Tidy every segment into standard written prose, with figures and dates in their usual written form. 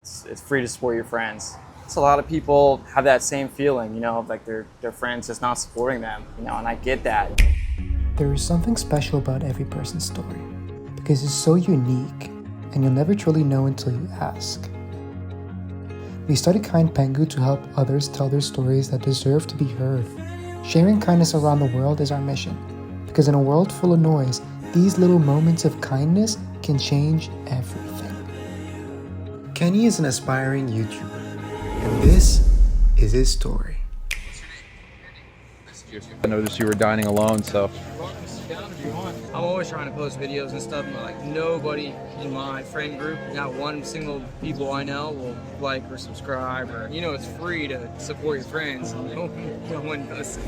It's free to support your friends. So a lot of people have that same feeling, like their friends just not supporting them, and I get that. There is something special about every person's story because it's so unique and you'll never truly know until you ask. We started Kind Pengu to help others tell their stories that deserve to be heard. Sharing kindness around the world is our mission because in a world full of noise, these little moments of kindness can change everything. Kenny is an aspiring YouTuber, and this is his story. I noticed you were dining alone, so. I'm always trying to post videos and stuff, but like nobody in my friend group, not one single people I know will like or subscribe, or it's free to support your friends. No one does.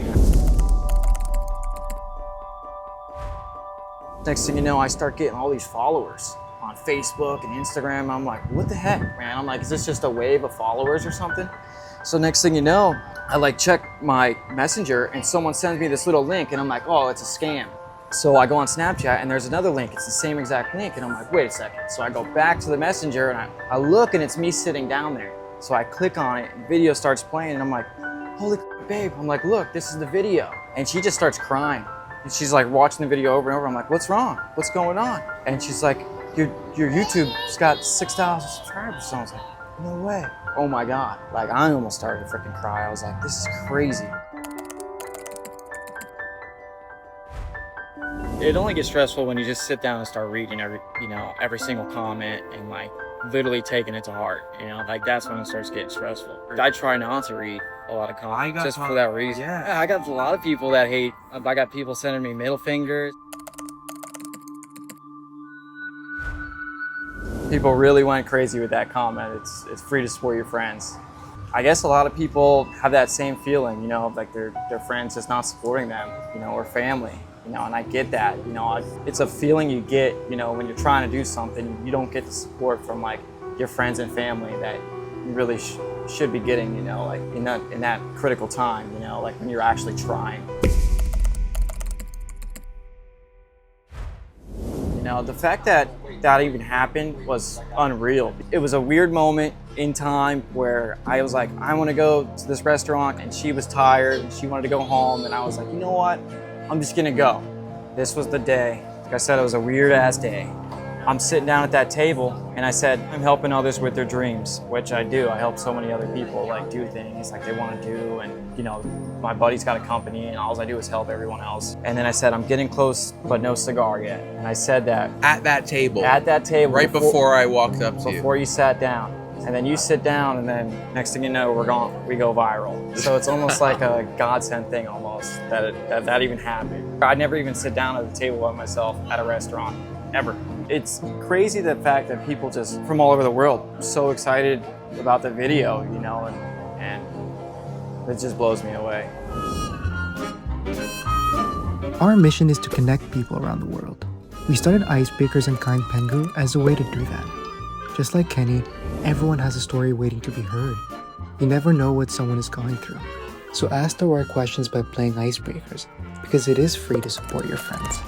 Next thing you know, I start getting all these followers on Facebook and Instagram. I'm like, what the heck, man? I'm like, is this just a wave of followers or something? So next thing you know, I check my messenger and someone sends me this little link and I'm like, oh, it's a scam. So I go on Snapchat and there's another link. It's the same exact link. And I'm like, wait a second. So I go back to the messenger and I look and it's me sitting down there. So I click on it, and video starts playing and I'm like, holy babe. I'm like, look, this is the video. And she just starts crying. And she's like watching the video over and over. I'm like, what's wrong? What's going on? And she's like, your YouTube's got 6,000 subscribers. So I was like, no way. Oh my God. Like I almost started to freaking cry. I was like, this is crazy. It only gets stressful when you just sit down and start reading every single comment and like literally taking it to heart. That's when it starts getting stressful. I try not to read a lot of comments just for that reason. Yeah, I got a lot of people that hate. I got people sending me middle fingers. People really went crazy with that comment. It's free to support your friends. I guess a lot of people have that same feeling, like their friends just not supporting them, or family, and I get that. It's a feeling you get, when you're trying to do something, you don't get the support from like your friends and family that you really should be getting, like in that critical time, like when you're actually trying. The fact that even happened was unreal. It was a weird moment in time where I was like, I want to go to this restaurant, and she was tired and she wanted to go home, and I was like, you know what? I'm just gonna go. This was the day. Like I said, it was a weird ass day. I'm sitting down at that table and I said, I'm helping others with their dreams, which I do. I help so many other people do things like they want to do, and my buddy's got a company and all I do is help everyone else. And then I said, I'm getting close but no cigar yet. And I said that At that table. Right before I walked up to you. Before you sat down. And then you sit down and then next thing you know, we go viral. So it's almost like a godsend thing almost that even happened. I'd never even sit down at the table by myself at a restaurant, ever. It's crazy the fact that people just from all over the world are so excited about the video, and it just blows me away. Our mission is to connect people around the world. We started Icebreakers and Kind Pengu as a way to do that. Just like Kenny, everyone has a story waiting to be heard. You never know what someone is going through. So ask the right questions by playing Icebreakers, because it is free to support your friends.